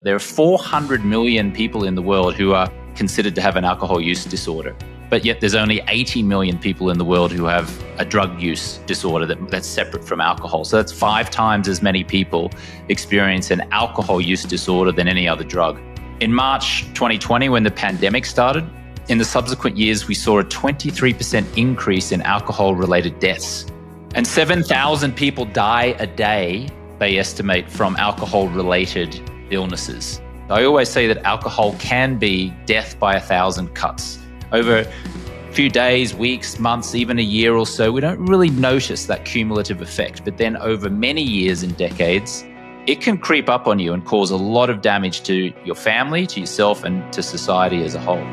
There are 400 million people in the world who are considered to have an alcohol use disorder, but yet there's only 80 million people in the world who have a drug use disorder that's separate from alcohol. So that's 5 times as many people experience an alcohol use disorder than any other drug. In March 2020, when the pandemic started, in the subsequent years, we saw a 23% increase in alcohol-related deaths. And 7,000 people die a day, they estimate, from alcohol-related illnesses. I always say that alcohol can be death by 1,000 cuts. Over a few days, weeks, months, even a year or so, we don't really notice that cumulative effect. But then over many years and decades, it can creep up on you and cause a lot of damage to your family, to yourself, and to society as a whole.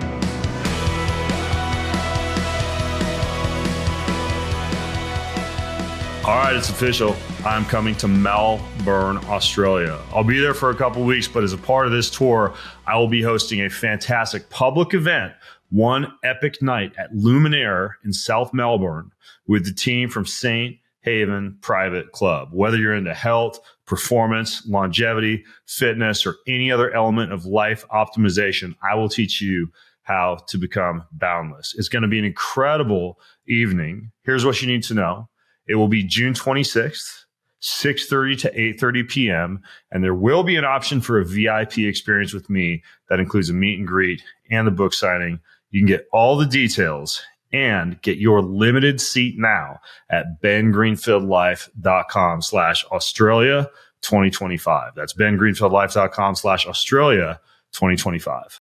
All right, it's official. I'm coming to Melbourne, Australia. I'll be there for a couple weeks, but as a part of this tour, I will be hosting a fantastic public event, one epic night at Luminaire in South Melbourne with the team from St. Haven Private Club. Whether you're into health, performance, longevity, fitness, or any other element of life optimization, I will teach you how to become boundless. It's going to be an incredible evening. Here's what you need to know. It will be June 26th, 6:30 to 8:30 p.m., and there will be an option for a VIP experience with me that includes a meet and greet and the book signing. You can get all the details and get your limited seat now at bengreenfieldlife.com/Australia 2025. That's bengreenfieldlife.com/Australia 2025.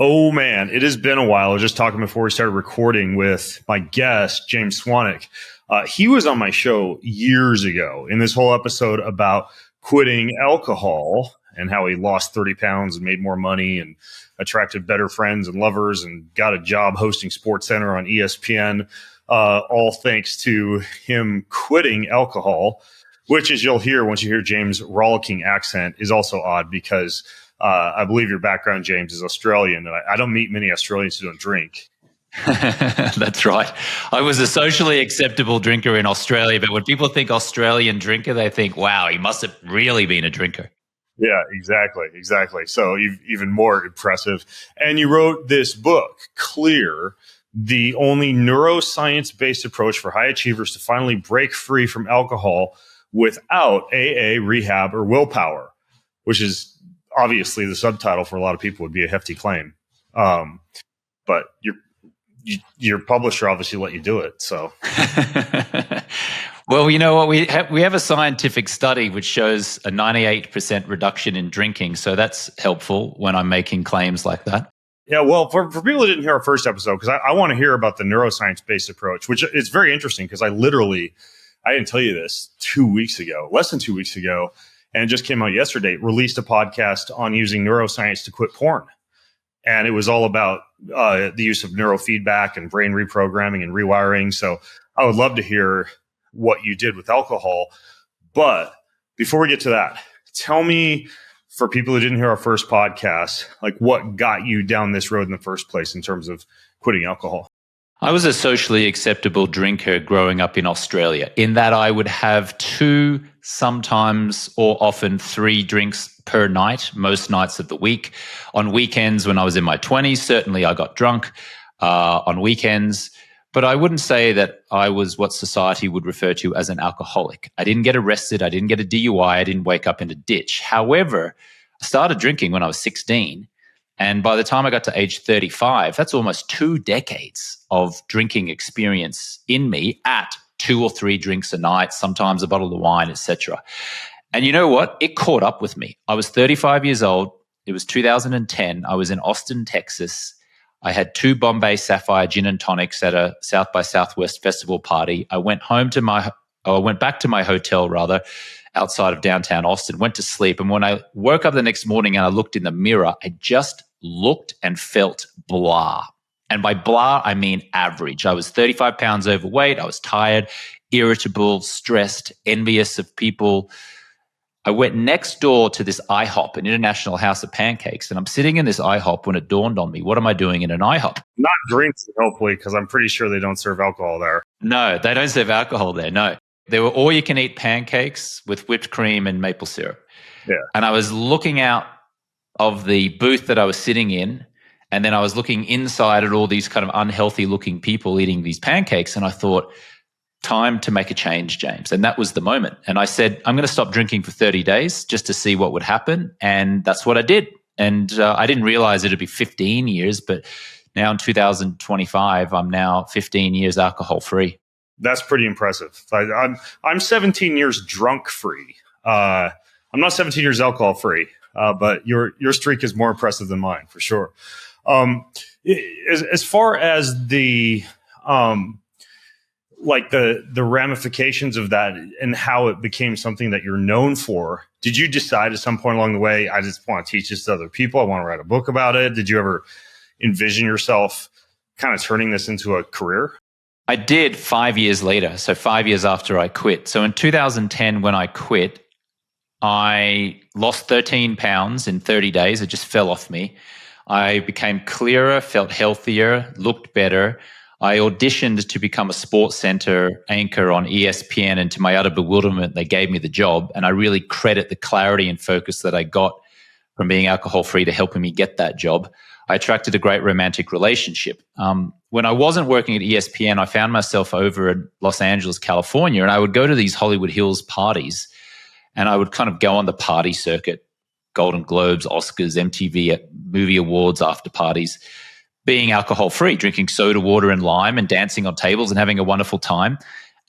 Oh man, it has been a while. I was just talking before we started recording with my guest, James Swanwick. He was on my show years ago in this whole episode about quitting alcohol and how he lost 30 pounds and made more money and attracted better friends and lovers and got a job hosting SportsCenter on ESPN, all thanks to him quitting alcohol, which, as you'll hear once you hear James' rollicking accent, is also odd because I believe your background, James, is Australian, and I don't meet many Australians who don't drink. That's right. I was a socially acceptable drinker in Australia, but when people think Australian drinker, they think, wow, he must have really been a drinker. Yeah, exactly. So even more impressive. And you wrote this book, Clear, the only neuroscience-based approach for high achievers to finally break free from alcohol without AA, rehab, or willpower, which is obviously the subtitle for a lot of people would be a hefty claim. But your publisher obviously let you do it. So, well, you know what? We have a scientific study which shows a 98% reduction in drinking. So that's helpful when I'm making claims like that. Yeah, well, for people who didn't hear our first episode, because I want to hear about the neuroscience-based approach, which is very interesting because I didn't tell you this less than 2 weeks ago, and it just came out yesterday, released a podcast on using neuroscience to quit porn. And it was all about the use of neurofeedback and brain reprogramming and rewiring. So I would love to hear what you did with alcohol. But before we get to that, tell me, for people who didn't hear our first podcast, like what got you down this road in the first place in terms of quitting alcohol? I was a socially acceptable drinker growing up in Australia, in that I would have 2, sometimes or often 3 drinks per night, most nights of the week. On weekends, when I was in my 20s, certainly I got drunk on weekends. But I wouldn't say that I was what society would refer to as an alcoholic. I didn't get arrested. I didn't get a DUI. I didn't wake up in a ditch. However, I started drinking when I was 16. And by the time I got to age 35, that's almost 2 decades of drinking experience in me at 2 or 3 drinks a night, sometimes a bottle of wine, etc. And you know what? It caught up with me. I was 35 years old. It was 2010. I was in Austin, Texas. I had 2 Bombay Sapphire gin and tonics at a South by Southwest festival party. I went back to my hotel outside of downtown Austin, went to sleep. And when I woke up the next morning and I looked in the mirror, I just looked and felt blah. And by blah, I mean average. I was 35 pounds overweight. I was tired, irritable, stressed, envious of people. I went next door to this IHOP, an International House of Pancakes, and I'm sitting in this IHOP when it dawned on me, what am I doing in an IHOP? Not drinks, hopefully, because I'm pretty sure they don't serve alcohol there. No, they don't serve alcohol there, no. There were all-you-can-eat pancakes with whipped cream and maple syrup. Yeah. And I was looking out of the booth that I was sitting in, and then I was looking inside at all these kind of unhealthy looking people eating these pancakes, and I thought, time to make a change, James. And that was the moment. And I said, I'm going to stop drinking for 30 days just to see what would happen. And that's what I did. And I didn't realize it'd be 15 years, but now in 2025, I'm now 15 years alcohol free. That's pretty impressive. I'm 17 years drunk free. I'm not 17 years alcohol free, but your streak is more impressive than mine for sure. As far as the the ramifications of that and how it became something that you're known for, did you decide at some point along the way, I just want to teach this to other people, I want to write a book about it? Did you ever envision yourself kind of turning this into a career? I did 5 years later, so 5 years after I quit. So in 2010, when I quit, I lost 13 pounds in 30 days. It just fell off me. I became clearer, felt healthier, looked better. I auditioned to become a sports center anchor on ESPN, and to my utter bewilderment, they gave me the job. And I really credit the clarity and focus that I got from being alcohol-free to helping me get that job. I attracted a great romantic relationship. When I wasn't working at ESPN, I found myself over in Los Angeles, California, and I would go to these Hollywood Hills parties, and I would kind of go on the party circuit, Golden Globes, Oscars, MTV movie awards, after parties, being alcohol-free, drinking soda water and lime and dancing on tables and having a wonderful time.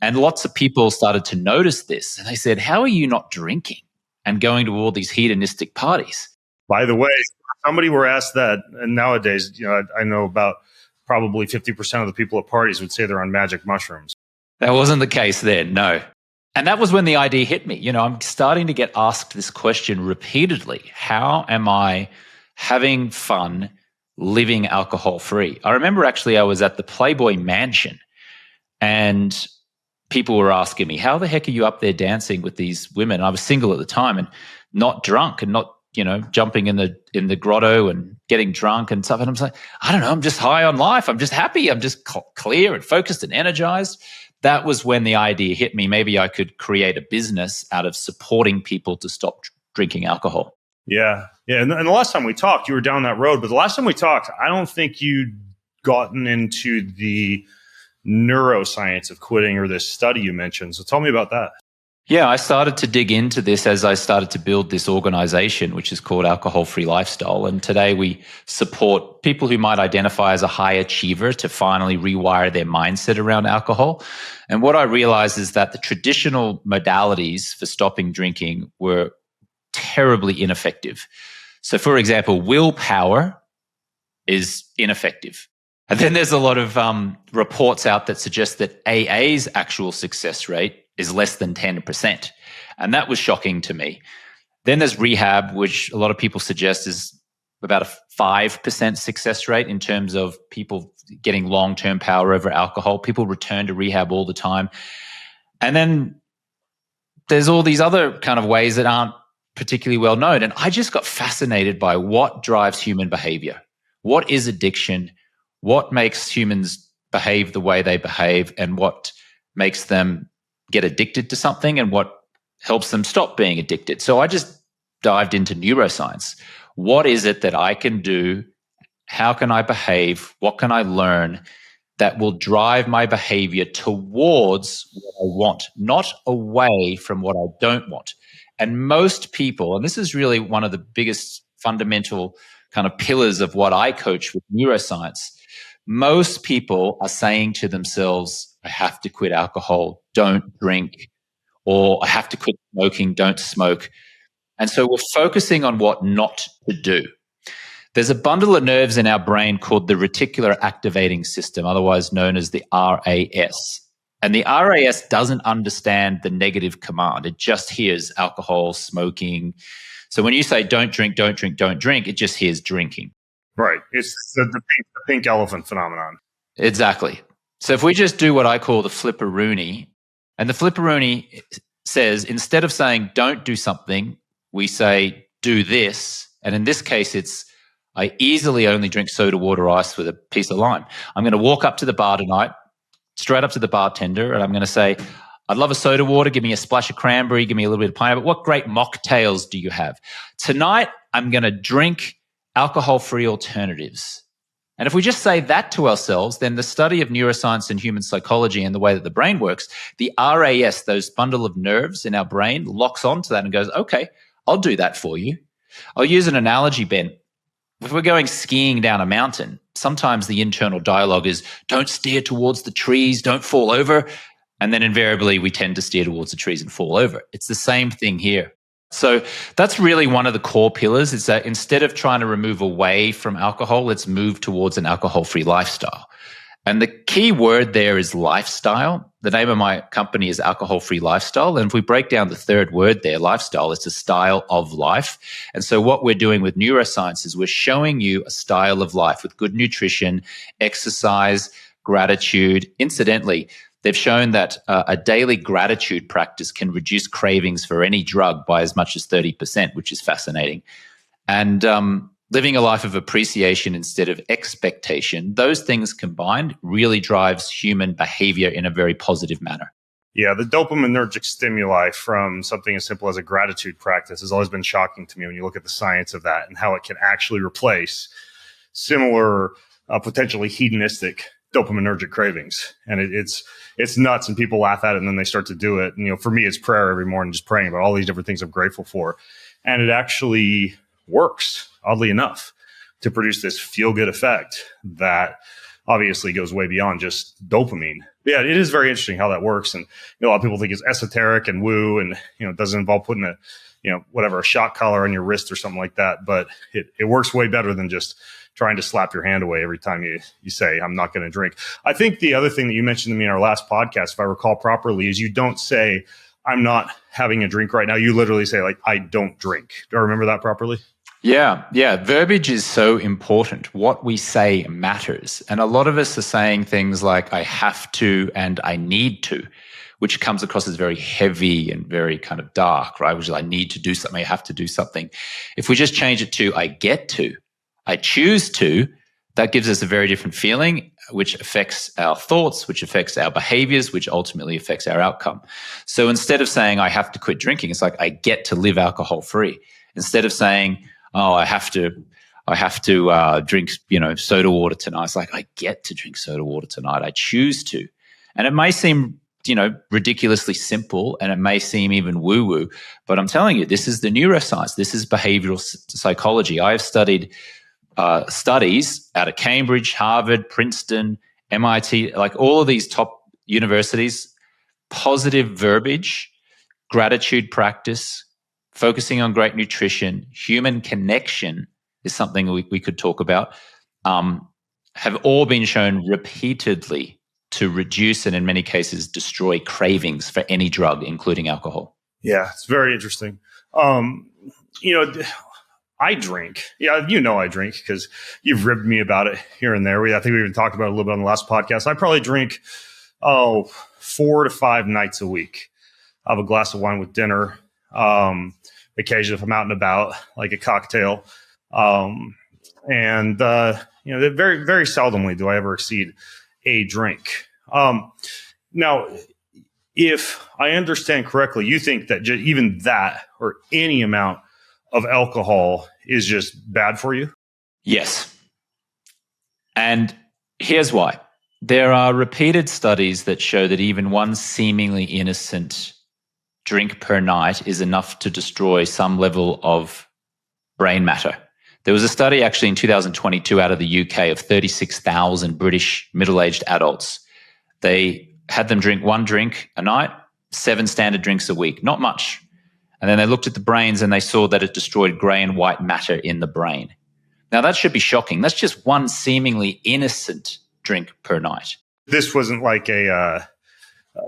And lots of people started to notice this. And they said, how are you not drinking and going to all these hedonistic parties? By the way, somebody were asked that, and nowadays, I know about probably 50% of the people at parties would say they're on magic mushrooms. That wasn't the case then, no. And that was when the idea hit me. I'm starting to get asked this question repeatedly. How am I having fun living alcohol-free? I remember actually I was at the Playboy Mansion and people were asking me, how the heck are you up there dancing with these women? And I was single at the time and not drunk and not, jumping in the grotto and getting drunk and stuff. And I'm like, I don't know, I'm just high on life. I'm just happy. I'm just clear and focused and energized. That was when the idea hit me. Maybe I could create a business out of supporting people to stop drinking alcohol. Yeah. And the last time we talked, you were down that road. But the last time we talked, I don't think you'd gotten into the neuroscience of quitting or this study you mentioned. So tell me about that. Yeah, I started to dig into this as I started to build this organization, which is called Alcohol Free Lifestyle. And today we support people who might identify as a high achiever to finally rewire their mindset around alcohol. And what I realized is that the traditional modalities for stopping drinking were terribly ineffective. So, for example, willpower is ineffective. And then there's a lot of reports out that suggest that AA's actual success rate is less than 10%. And that was shocking to me. Then there's rehab, which a lot of people suggest is about a 5% success rate in terms of people getting long-term power over alcohol. People return to rehab all the time. And then there's all these other kind of ways that aren't particularly well known. And I just got fascinated by what drives human behavior. What is addiction? What makes humans behave the way they behave, and what makes them get addicted to something, and what helps them stop being addicted? So I just dived into neuroscience. What is it that I can do? How can I behave? What can I learn that will drive my behavior towards what I want, not away from what I don't want? And most people, and this is really one of the biggest fundamental kind of pillars of what I coach with neuroscience, most people are saying to themselves, I have to quit alcohol, don't drink, or I have to quit smoking, don't smoke. And so we're focusing on what not to do. There's a bundle of nerves in our brain called the reticular activating system, otherwise known as the RAS. And the RAS doesn't understand the negative command. It just hears alcohol, smoking. So when you say don't drink, don't drink, don't drink, it just hears drinking. Right. It's the pink elephant phenomenon. Exactly. So if we just do what I call the flipperoonie, and the flipperoonie says, instead of saying don't do something, we say do this. And in this case, it's I easily only drink soda water ice with a piece of lime. I'm going to walk up to the bar tonight, straight up to the bartender, and I'm going to say, I'd love a soda water. Give me a splash of cranberry. Give me a little bit of pineapple. What great mocktails do you have? Tonight, I'm going to drink alcohol-free alternatives. And if we just say that to ourselves, then the study of neuroscience and human psychology and the way that the brain works, the RAS, those bundle of nerves in our brain, locks onto that and goes, okay, I'll do that for you. I'll use an analogy, Ben. If we're going skiing down a mountain, sometimes the internal dialogue is, don't steer towards the trees, don't fall over. And then invariably we tend to steer towards the trees and fall over. It's the same thing here. So that's really one of the core pillars, is that instead of trying to remove away from alcohol, let's move towards an alcohol-free lifestyle. And the key word there is lifestyle. The name of my company is Alcohol-Free Lifestyle. And if we break down the third word there, lifestyle, it's a style of life. And so what we're doing with neuroscience is we're showing you a style of life with good nutrition, exercise, gratitude. Incidentally, they've shown that a daily gratitude practice can reduce cravings for any drug by as much as 30%, which is fascinating. And living a life of appreciation instead of expectation, those things combined really drives human behavior in a very positive manner. Yeah, the dopaminergic stimuli from something as simple as a gratitude practice has always been shocking to me when you look at the science of that and how it can actually replace similar, potentially hedonistic dopaminergic cravings. And it's nuts, and people laugh at it and then they start to do it. And, for me, it's prayer every morning, just praying about all these different things I'm grateful for. And it actually works, oddly enough, to produce this feel-good effect that obviously goes way beyond just dopamine. But yeah, it is very interesting how that works. And a lot of people think it's esoteric and woo, and it doesn't involve putting a shock collar on your wrist or something like that. But it works way better than just trying to slap your hand away every time you say, I'm not going to drink. I think the other thing that you mentioned to me in our last podcast, if I recall properly, is you don't say, I'm not having a drink right now. You literally say, like, I don't drink. Do I remember that properly? Yeah. Verbiage is so important. What we say matters. And a lot of us are saying things like, I have to and I need to, which comes across as very heavy and very kind of dark, right? Which is, I need to do something, I have to do something. If we just change it to, I get to, I choose to, that gives us a very different feeling, which affects our thoughts, which affects our behaviors, which ultimately affects our outcome. So instead of saying, I have to quit drinking, it's like, I get to live alcohol free. Instead of saying, oh, I have to drink, soda water tonight, it's like, I get to drink soda water tonight. I choose to. And it may seem, ridiculously simple, and it may seem even woo-woo, but I'm telling you, this is the neuroscience. This is behavioral psychology. I have studied studies out of Cambridge, Harvard, Princeton, MIT, like all of these top universities. Positive verbiage, gratitude practice, focusing on great nutrition, human connection is something we could talk about, have all been shown repeatedly to reduce and in many cases destroy cravings for any drug, including alcohol. Yeah, it's very interesting. I drink. Yeah, I drink because you've ribbed me about it here and there. I think we even talked about it a little bit on the last podcast. I probably drink, 4 to 5 nights a week. I have a glass of wine with dinner. Occasionally, if I'm out and about, like a cocktail. And very, very seldomly do I ever exceed a drink. Now, if I understand correctly, you think that even that or any amount of alcohol is just bad for you? Yes. And here's why. There are repeated studies that show that even one seemingly innocent drink per night is enough to destroy some level of brain matter. There was a study actually in 2022 out of the UK of 36,000 British middle-aged adults. They had them drink 1 drink a night, 7 standard drinks a week, not much. And then they looked at the brains and they saw that it destroyed grey and white matter in the brain. Now, that should be shocking. That's just one seemingly innocent drink per night. This wasn't like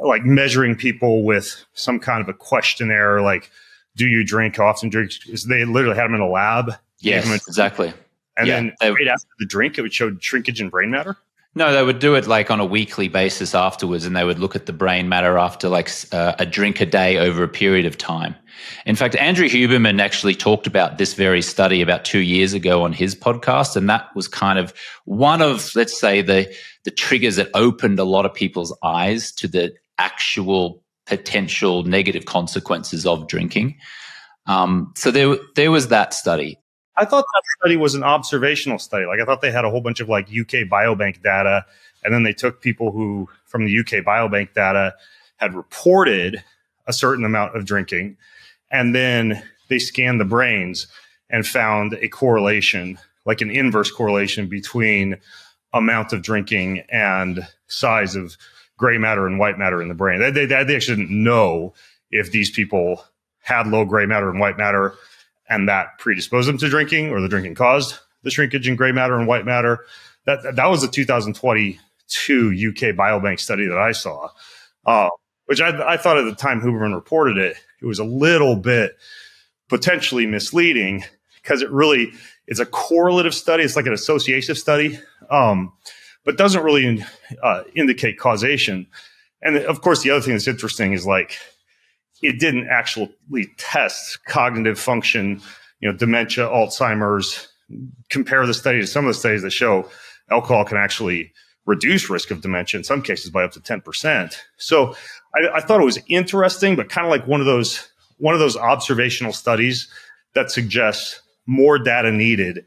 like measuring people with some kind of a questionnaire, like, do you drink, how often drink? They literally had them in a lab. Yes, exactly. And then right after the drink, it would show shrinkage in brain matter? No, they would do it like on a weekly basis afterwards, and they would look at the brain matter after like a drink a day over a period of time. In fact, Andrew Huberman actually talked about this very study about 2 years ago on his podcast, and that was kind of one of, let's say, the triggers that opened a lot of people's eyes to the actual potential negative consequences of drinking. So there was that study. I thought that study was an observational study. Like I thought they had a whole bunch of like UK Biobank data, and then they took people who from the UK Biobank data had reported a certain amount of drinking, and then they scanned the brains and found a correlation, like an inverse correlation between amount of drinking and size of gray matter and white matter in the brain. They actually didn't know if these people had low gray matter and white matter and that predisposed them to drinking, or the drinking caused the shrinkage in gray matter and white matter. That was a 2022 UK Biobank study that I saw, which I thought at the time Huberman reported it, it was a little bit potentially misleading because it's a correlative study. It's like an associative study, but doesn't really indicate causation. And of course, the other thing that's interesting is like, it didn't actually test cognitive function, dementia, Alzheimer's. Compare the study to some of the studies that show alcohol can actually reduce risk of dementia in some cases by up to 10%. So I thought it was interesting, but kind of like one of those observational studies that suggests more data needed.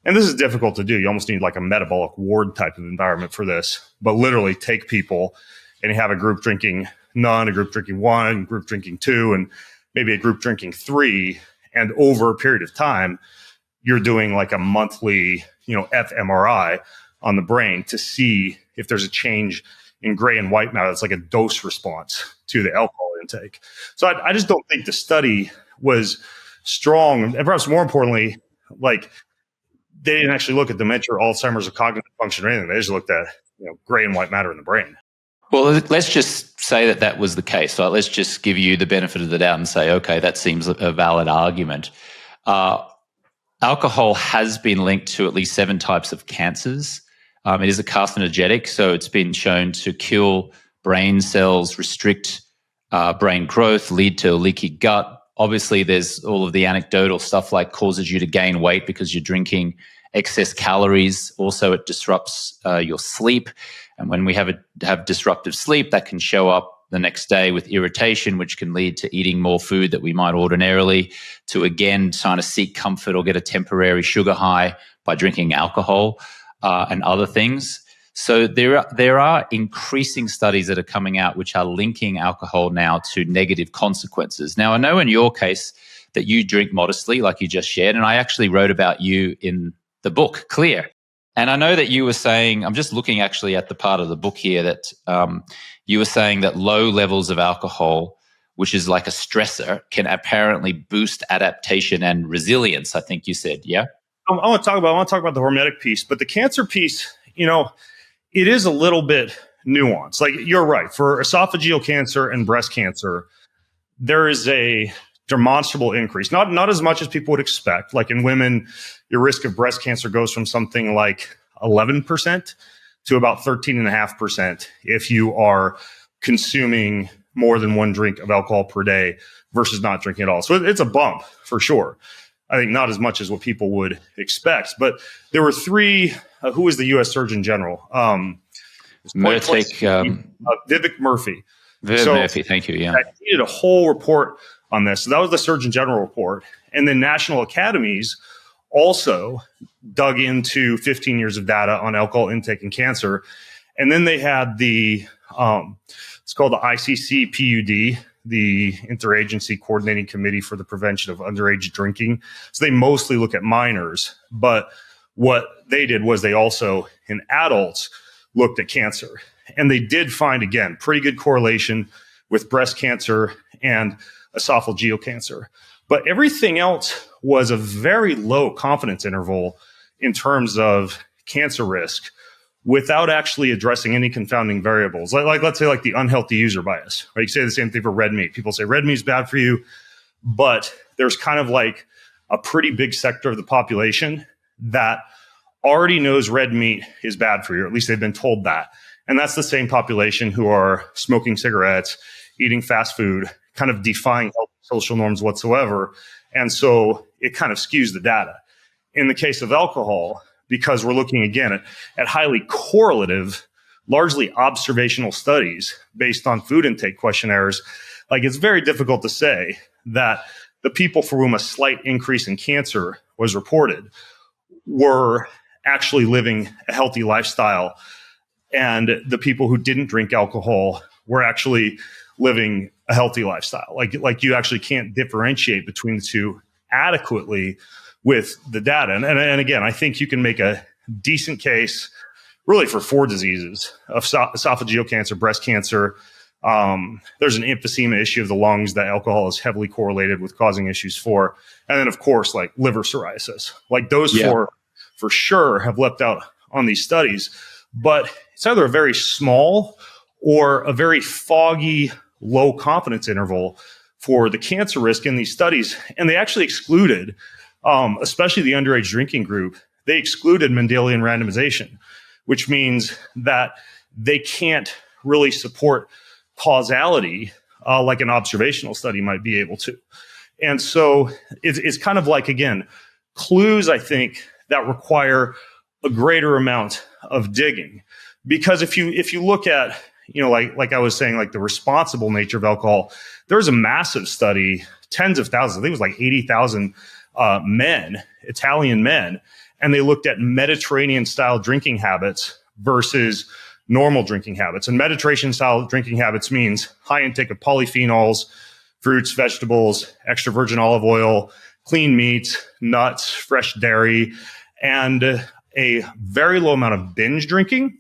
And this is difficult to do. You almost need like a metabolic ward type of environment for this, but literally take people and you have a group drinking none, a group drinking one, a group drinking two, and maybe a group drinking three. And over a period of time, you're doing like a monthly, fMRI on the brain to see if there's a change in gray and white matter. It's like a dose response to the alcohol intake. So I just don't think the study was strong. And perhaps more importantly, like they didn't actually look at dementia or Alzheimer's or cognitive function or anything. They just looked at gray and white matter in the brain. Well, let's just say that was the case. So let's just give you the benefit of the doubt and say, okay, that seems a valid argument. Alcohol has been linked to at least 7 types of cancers. It is a carcinogenic, so it's been shown to kill brain cells, restrict brain growth, lead to a leaky gut. Obviously, there's all of the anecdotal stuff like causes you to gain weight because you're drinking excess calories. Also, it disrupts your sleep. And when we have disruptive sleep, that can show up the next day with irritation, which can lead to eating more food that we might ordinarily, to again trying to seek comfort or get a temporary sugar high by drinking alcohol and other things. So there are increasing studies that are coming out which are linking alcohol now to negative consequences. Now, I know in your case that you drink modestly, like you just shared, and I actually wrote about you in the book, Clear. And I know that you were saying, I'm just looking actually at the part of the book here that you were saying that low levels of alcohol, which is like a stressor, can apparently boost adaptation and resilience, I think you said, yeah? I want to talk about the hormetic piece, but the cancer piece, it is a little bit nuanced. Like you're right, for esophageal cancer and breast cancer, there is a demonstrable increase, not as much as people would expect. Like in women, your risk of breast cancer goes from something like 11% to about 13.5% if you are consuming more than 1 drink of alcohol per day versus not drinking at all. So it's a bump for sure. I think not as much as what people would expect, but there were 3. Who was the U.S. Surgeon General? Vivek Murphy. Murphy, thank you. Yeah, he did a whole report on this. So that was the Surgeon General report, and then national academies also dug into 15 years of data on alcohol intake and cancer, and then they had it's called the ICC-PUD, the Interagency Coordinating Committee for the Prevention of Underage Drinking. So they mostly look at minors, but what they did was they also, in adults, looked at cancer. And they did find, again, pretty good correlation with breast cancer and esophageal cancer. But everything else was a very low confidence interval in terms of cancer risk without actually addressing any confounding variables. Like let's say like the unhealthy user bias, right? You say the same thing for red meat. People say red meat is bad for you, but there's kind of like a pretty big sector of the population that already knows red meat is bad for you, or at least they've been told that. And that's the same population who are smoking cigarettes, eating fast food, kind of defying healthy social norms whatsoever. And so it kind of skews the data. In the case of alcohol, because we're looking again at highly correlative, largely observational studies based on food intake questionnaires, like it's very difficult to say that the people for whom a slight increase in cancer was reported were actually living a healthy lifestyle. And the people who didn't drink alcohol were actually living a healthy lifestyle. Like you actually can't differentiate between the two adequately with the data. And again, I think you can make a decent case really for 4 diseases of esophageal cancer, breast cancer. There's an emphysema issue of the lungs that alcohol is heavily correlated with causing issues for. And then, of course, like liver psoriasis. Like those 4 for sure have leapt out on these studies. But it's either a very small or a very foggy, low confidence interval for the cancer risk in these studies. And they actually excluded, especially the underage drinking group, they excluded Mendelian randomization, which means that they can't really support causality like an observational study might be able to. And so it's kind of like, again, clues, I think, that require a greater amount of digging. Because if you look at, like I was saying, like the responsible nature of alcohol, there's a massive study, tens of thousands, I think it was like 80,000 men, Italian men, and they looked at Mediterranean-style drinking habits versus normal drinking habits. And Mediterranean-style drinking habits means high intake of polyphenols, fruits, vegetables, extra virgin olive oil, clean meats, nuts, fresh dairy, and a very low amount of binge drinking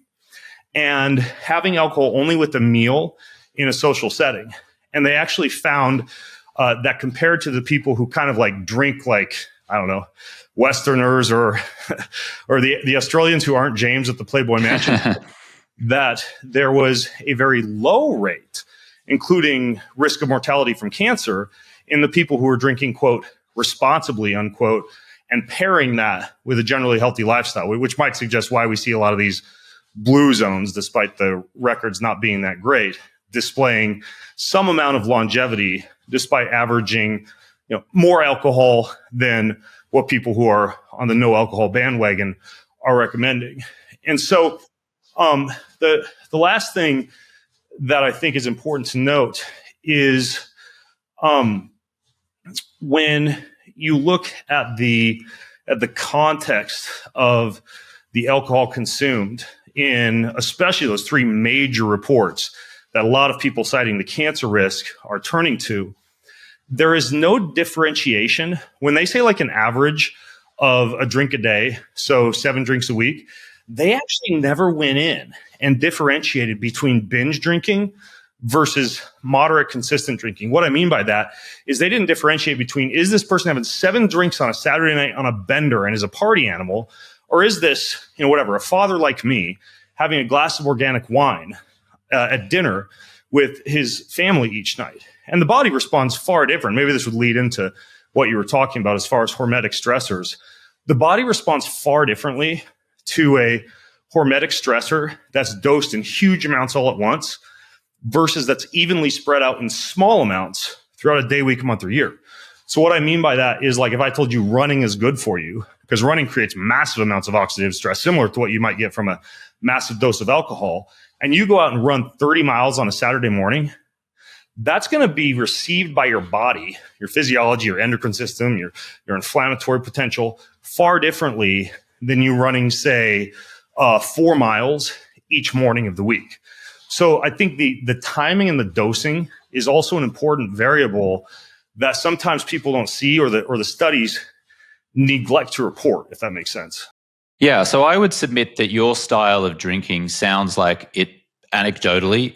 and having alcohol only with a meal in a social setting. And they actually found that compared to the people who kind of like drink like, I don't know, Westerners or the Australians who aren't James at the Playboy Mansion, that there was a very low rate, including risk of mortality from cancer, in the people who were drinking, quote, responsibly, unquote, and pairing that with a generally healthy lifestyle, which might suggest why we see a lot of these blue zones, despite the records not being that great, displaying some amount of longevity, despite averaging more alcohol than what people who are on the no alcohol bandwagon are recommending. And so the last thing that I think is important to note is when you look at the context of the alcohol consumed in especially those 3 major reports that a lot of people citing the cancer risk are turning to, there is no differentiation. When they say like an average of a drink a day, so 7 drinks a week, they actually never went in and differentiated between binge drinking versus moderate consistent drinking. What I mean by that is they didn't differentiate between, is this person having 7 drinks on a Saturday night on a bender and is a party animal, or is this, a father like me having a glass of organic wine at dinner with his family each night? And the body responds far different. Maybe this would lead into what you were talking about as far as hormetic stressors. The body responds far differently to a hormetic stressor that's dosed in huge amounts all at once versus that's evenly spread out in small amounts throughout a day, week, month, or year. So what I mean by that is, like, if I told you running is good for you, because running creates massive amounts of oxidative stress, similar to what you might get from a massive dose of alcohol, and you go out and run 30 miles on a Saturday morning, that's going to be received by your body, your physiology, your endocrine system, your inflammatory potential far differently than you running, say, 4 miles each morning of the week. So I think the timing and the dosing is also an important variable that sometimes people don't see, or the studies neglect to report, if that makes sense. Yeah, so I would submit that your style of drinking sounds like it anecdotally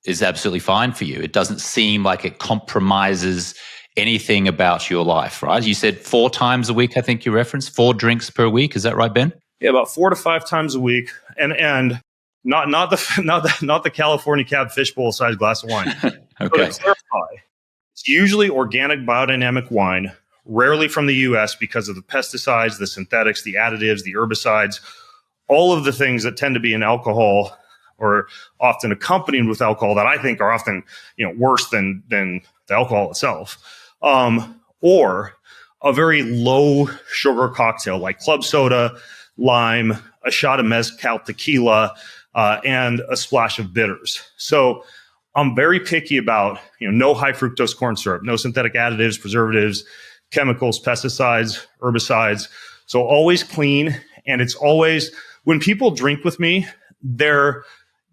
is absolutely fine for you. It doesn't seem like it compromises anything about your life, right? You said 4 times a week, I think you referenced 4 drinks per week. Is that right, Ben? Yeah, about 4 to 5 times a week, and not the California Cab fishbowl sized glass of wine. Okay. So to clarify, it's usually organic biodynamic wine, rarely from the U.S. because of the pesticides, the synthetics, the additives, the herbicides, all of the things that tend to be in alcohol or often accompanied with alcohol that I think are often worse than the alcohol itself, or a very low sugar cocktail like club soda, lime, a shot of mezcal tequila, and a splash of bitters. So I'm very picky about no high fructose corn syrup, no synthetic additives, preservatives, chemicals, pesticides, herbicides. So always clean. And it's always, when people drink with me, they're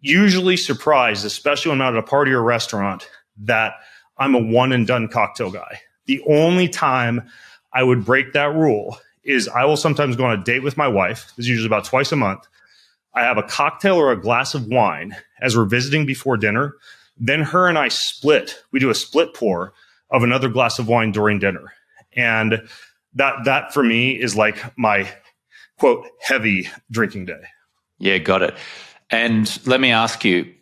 usually surprised, especially when I'm at a party or restaurant, that I'm a one and done cocktail guy. The only time I would break that rule is I will sometimes go on a date with my wife. This is usually about twice a month. I have a cocktail or a glass of wine as we're visiting before dinner. Then her and I split. We do a split pour of another glass of wine during dinner. And that for me is like my, quote, heavy drinking day. Yeah, got it. And let me ask you,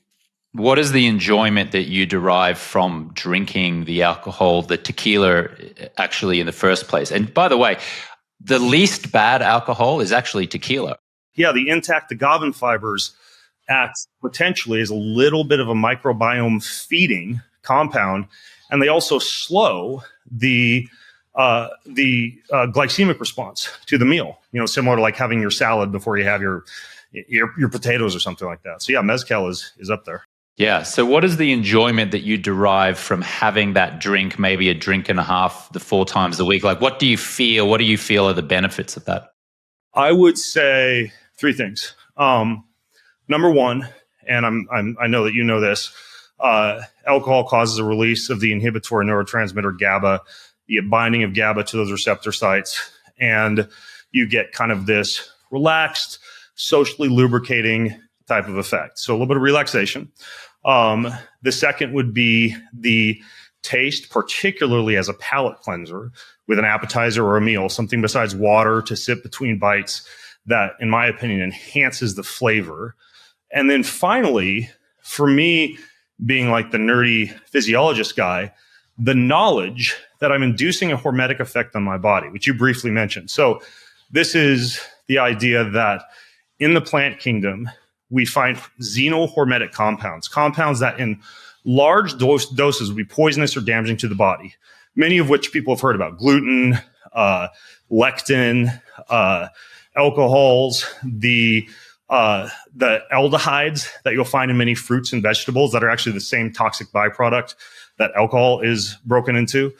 what is the enjoyment that you derive from drinking the alcohol, the tequila, actually in the first place? And by the way, the least bad alcohol is actually tequila. Yeah, the intact agave fibers act potentially as a little bit of a microbiome feeding compound, and they also slow the glycemic response to the meal. You know, similar to like having your salad before you have your potatoes or something like that. So yeah, mezcal is up there. Yeah. So what is the enjoyment that you derive from having that drink, maybe a drink and a half, the 4 times a week? Like, what do you feel? What do you feel are the benefits of that? I would say 3 things. Number one, and I know that you know this, alcohol causes a release of the inhibitory neurotransmitter GABA. You get binding of GABA to those receptor sites, and you get kind of this relaxed, socially lubricating type of effect. So a little bit of relaxation. The second would be the taste, particularly as a palate cleanser with an appetizer or a meal, something besides water to sip between bites that, in my opinion, enhances the flavor. And then finally, for me, being like the nerdy physiologist guy, the knowledge that I'm inducing a hormetic effect on my body, which you briefly mentioned. So this is the idea that in the plant kingdom, we find xenohormetic compounds that in large doses would be poisonous or damaging to the body, many of which people have heard about: gluten, lectin, alcohols, the aldehydes that you'll find in many fruits and vegetables that are actually the same toxic byproduct that alcohol is broken into.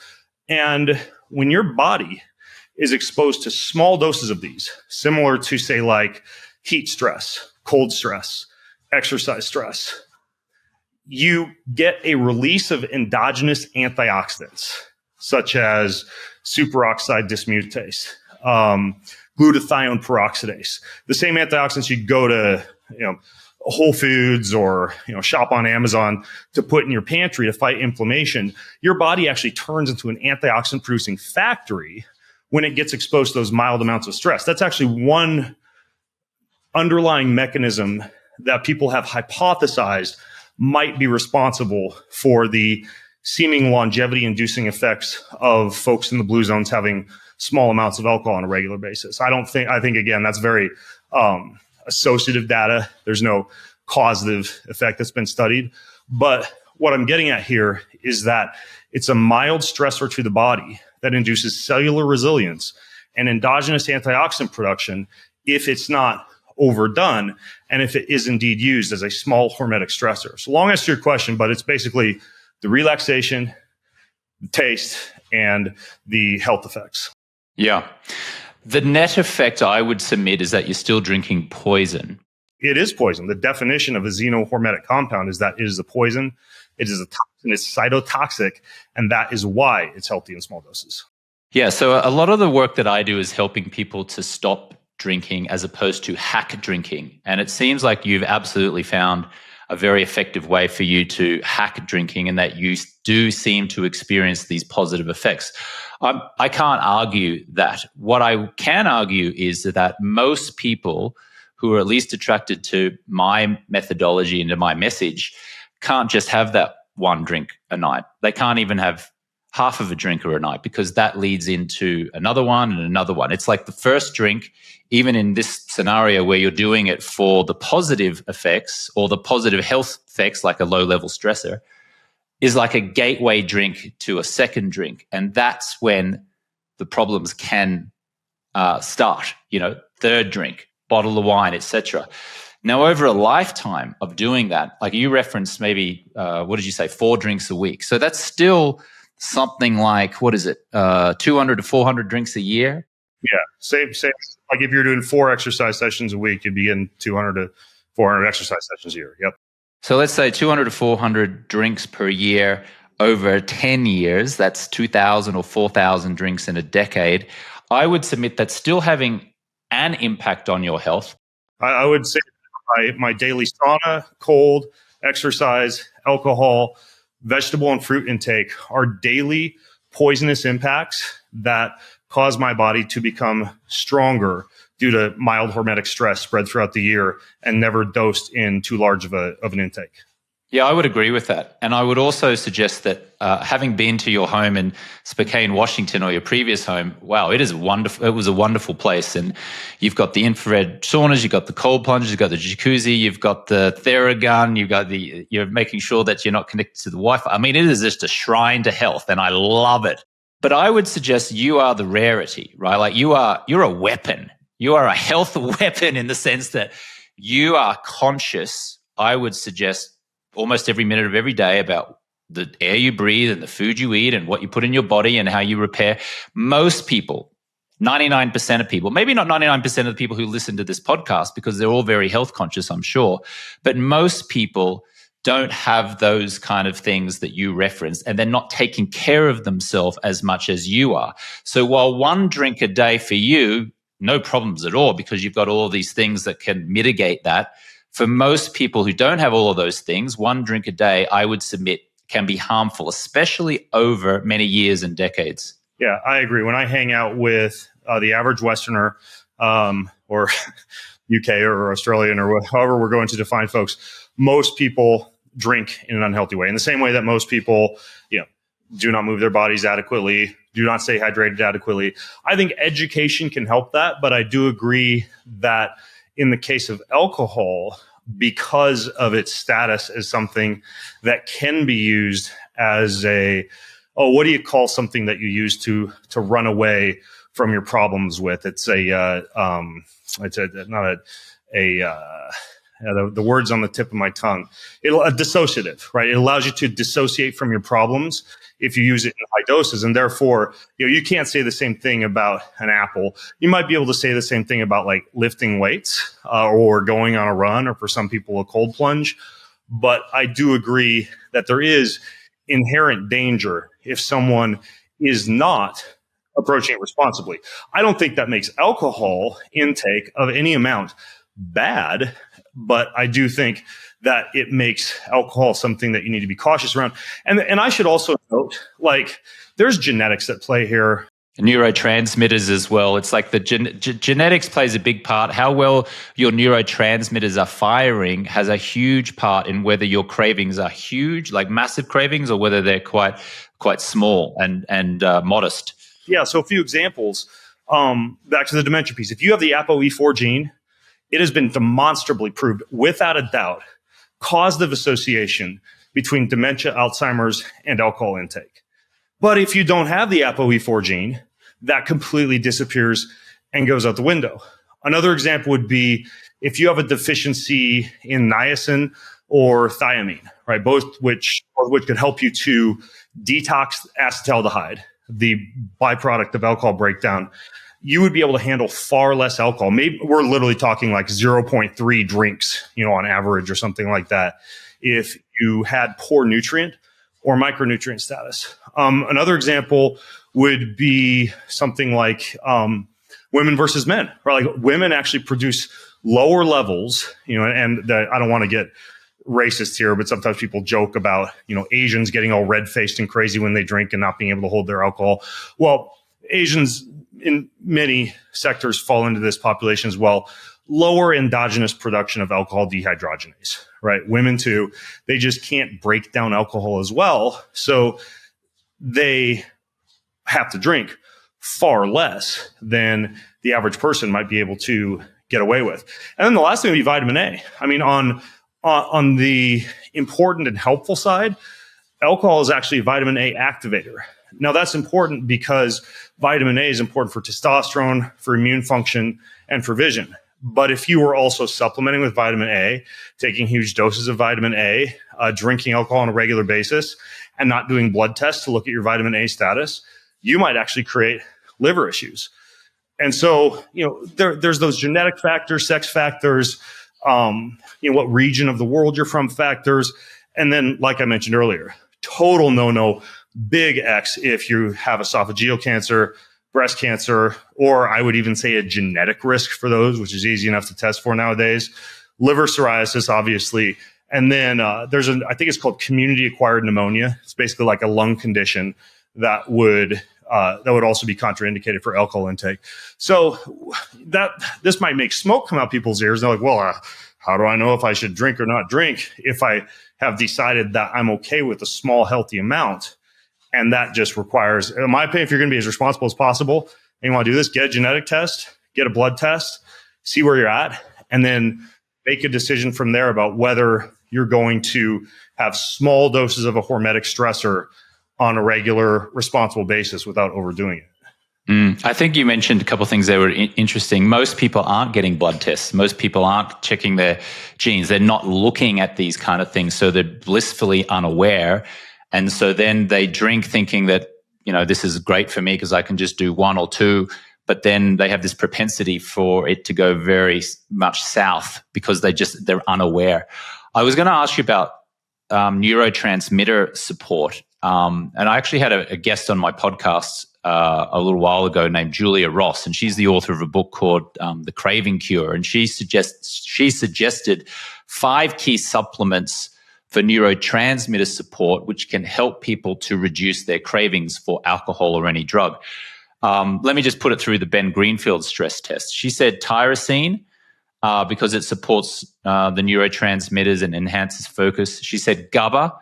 And when your body is exposed to small doses of these, similar to, say, like heat stress, cold stress, exercise stress, you get a release of endogenous antioxidants, such as superoxide dismutase, glutathione peroxidase, the same antioxidants you'd go to, Whole Foods or, shop on Amazon to put in your pantry to fight inflammation. Your body actually turns into an antioxidant producing factory when it gets exposed to those mild amounts of stress. That's actually one underlying mechanism that people have hypothesized might be responsible for the seeming longevity-inducing effects of folks in the blue zones having small amounts of alcohol on a regular basis. I think again, that's very associative data. There's no causative effect that's been studied. But what I'm getting at here is that it's a mild stressor to the body that induces cellular resilience and endogenous antioxidant production if it's not overdone and if it is indeed used as a small hormetic stressor. So long answer to your question, but it's basically the relaxation, the taste, and the health effects. Yeah. The net effect I would submit is that you're still drinking poison. It is poison. The definition of a xenohormetic compound is that it is a poison. It is a toxin. It's cytotoxic, and that is why it's healthy in small doses. Yeah. So a lot of the work that I do is helping people to stop drinking as opposed to hack drinking. And it seems like you've absolutely found a very effective way for you to hack drinking, and that you do seem to experience these positive effects. I can't argue that. What I can argue is that most people who are at least attracted to my methodology and to my message can't just have that one drink a night. They can't even have half of a drink a night, because that leads into another one and another one. It's like the first drink, even in this scenario where you're doing it for the positive effects or the positive health effects, like a low-level stressor, is like a gateway drink to a second drink. And that's when the problems can start, third drink, bottle of wine, etc. Now, over a lifetime of doing that, like you referenced maybe, 4 drinks a week. So that's still something like, what is it, 200 to 400 drinks a year? Yeah, same. Like if you're doing 4 exercise sessions a week, you'd be getting 200 to 400 exercise sessions a year. Yep. So let's say 200 to 400 drinks per year over 10 years. That's 2,000 or 4,000 drinks in a decade. I would submit that's still having an impact on your health. I would say my daily sauna, cold, exercise, alcohol, vegetable and fruit intake are daily poisonous impacts that cause my body to become stronger due to mild hormetic stress spread throughout the year and never dosed in too large of an intake. Yeah, I would agree with that. And I would also suggest that having been to your home in Spokane, Washington, or your previous home, wow, it is wonderful. It was a wonderful place. And you've got the infrared saunas, you've got the cold plunges, you've got the jacuzzi, you've got the Theragun, you're making sure that you're not connected to the Wi-Fi. I mean, it is just a shrine to health, and I love it. But I would suggest you are the rarity, right? Like you're a weapon. You are a health weapon in the sense that you are conscious, I would suggest, almost every minute of every day about the air you breathe and the food you eat and what you put in your body and how you repair. Most people, 99% of people, maybe not 99% of the people who listen to this podcast because they're all very health conscious, I'm sure, but most people don't have those kind of things that you referenced, and they're not taking care of themselves as much as you are. So while 1 drink a day for you, no problems at all because you've got all these things that can mitigate that. For most people who don't have all of those things, 1 drink a day, I would submit, can be harmful, especially over many years and decades. Yeah, I agree. When I hang out with the average Westerner or UK or Australian or however we're going to define folks, most people drink in an unhealthy way. In the same way that most people, do not move their bodies adequately, do not stay hydrated adequately. I think education can help that, but I do agree that in the case of alcohol, because of its status as something that can be used as what do you call something that you use to run away from your problems with? It's the word's on the tip of my tongue. A dissociative, right? It allows you to dissociate from your problems if you use it in high doses. And therefore, you can't say the same thing about an apple. You might be able to say the same thing about like lifting weights or going on a run, or for some people, a cold plunge. But I do agree that there is inherent danger if someone is not approaching it responsibly. I don't think that makes alcohol intake of any amount bad, but I do think that it makes alcohol something that you need to be cautious around. And I should also note, like, there's genetics that play here. Neurotransmitters as well. It's like the genetics plays a big part. How well your neurotransmitters are firing has a huge part in whether your cravings are huge, like massive cravings, or whether they're quite small and modest. Yeah. So a few examples. Back to the dementia piece. If you have the ApoE4 gene, it has been demonstrably proved, without a doubt, causative association between dementia, Alzheimer's, and alcohol intake. But if you don't have the ApoE4 gene, that completely disappears and goes out the window. Another example would be if you have a deficiency in niacin or thiamine, right? Both which could help you to detox acetaldehyde, the byproduct of alcohol breakdown. You would be able to handle far less alcohol. Maybe we're literally talking like 0.3 drinks, on average or something like that, if you had poor nutrient or micronutrient status. Another example would be something like women versus men, right? Like women actually produce lower levels, and I don't want to get racist here, but sometimes people joke about, Asians getting all red-faced and crazy when they drink and not being able to hold their alcohol. Well, Asians in many sectors fall into this population as well. Lower endogenous production of alcohol dehydrogenase, right? Women too, they just can't break down alcohol as well. So they have to drink far less than the average person might be able to get away with. And then the last thing would be vitamin A. I mean, on the important and helpful side, alcohol is actually a vitamin A activator. Now, that's important because vitamin A is important for testosterone, for immune function, and for vision. But if you were also supplementing with vitamin A, taking huge doses of vitamin A, drinking alcohol on a regular basis, and not doing blood tests to look at your vitamin A status, you might actually create liver issues. And so, there's those genetic factors, sex factors, what region of the world you're from factors. And then, like I mentioned earlier, total no-no, big X if you have esophageal cancer, breast cancer, or I would even say a genetic risk for those, which is easy enough to test for nowadays. Liver cirrhosis, obviously. And then I think it's called community-acquired pneumonia. It's basically like a lung condition that would also be contraindicated for alcohol intake. So this might make smoke come out people's ears. They're like, well, how do I know if I should drink or not drink if I have decided that I'm okay with a small, healthy amount? And that just requires, in my opinion, if you're going to be as responsible as possible and you want to do this, get a genetic test, get a blood test, see where you're at, and then make a decision from there about whether you're going to have small doses of a hormetic stressor on a regular, responsible basis without overdoing it. I think you mentioned a couple of things that were interesting. Most people aren't getting blood tests. Most people aren't checking their genes. They're not looking at these kind of things. So they're blissfully unaware. And so then they drink thinking that, this is great for me because I can just do one or two. But then they have this propensity for it to go very much south because they're unaware. I was going to ask you about neurotransmitter support. And I actually had a guest on my podcast a little while ago named Julia Ross, and she's the author of a book called The Craving Cure. And she suggested 5 key supplements for neurotransmitter support, which can help people to reduce their cravings for alcohol or any drug. Let me just put it through the Ben Greenfield stress test. She said tyrosine, because it supports the neurotransmitters and enhances focus. She said GABA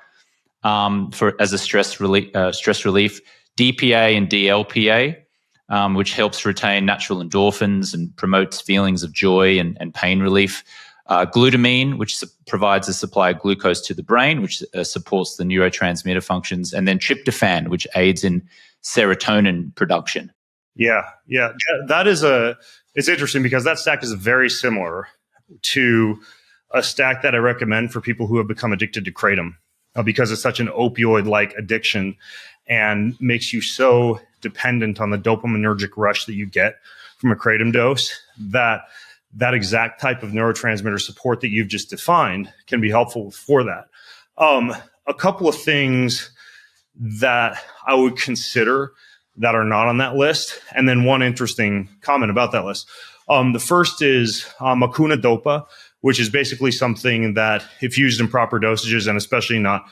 as a stress relief, DPA and DLPA, which helps retain natural endorphins and promotes feelings of joy and pain relief. Glutamine, which provides a supply of glucose to the brain, which supports the neurotransmitter functions, and then tryptophan, which aids in serotonin production. Yeah. It's interesting because that stack is very similar to a stack that I recommend for people who have become addicted to kratom, because it's such an opioid-like addiction and makes you so dependent on the dopaminergic rush that you get from a kratom dose that exact type of neurotransmitter support that you've just defined can be helpful for that. A couple of things that I would consider that are not on that list, and then one interesting comment about that list. The first is Mucuna dopa, which is basically something that, if used in proper dosages and especially not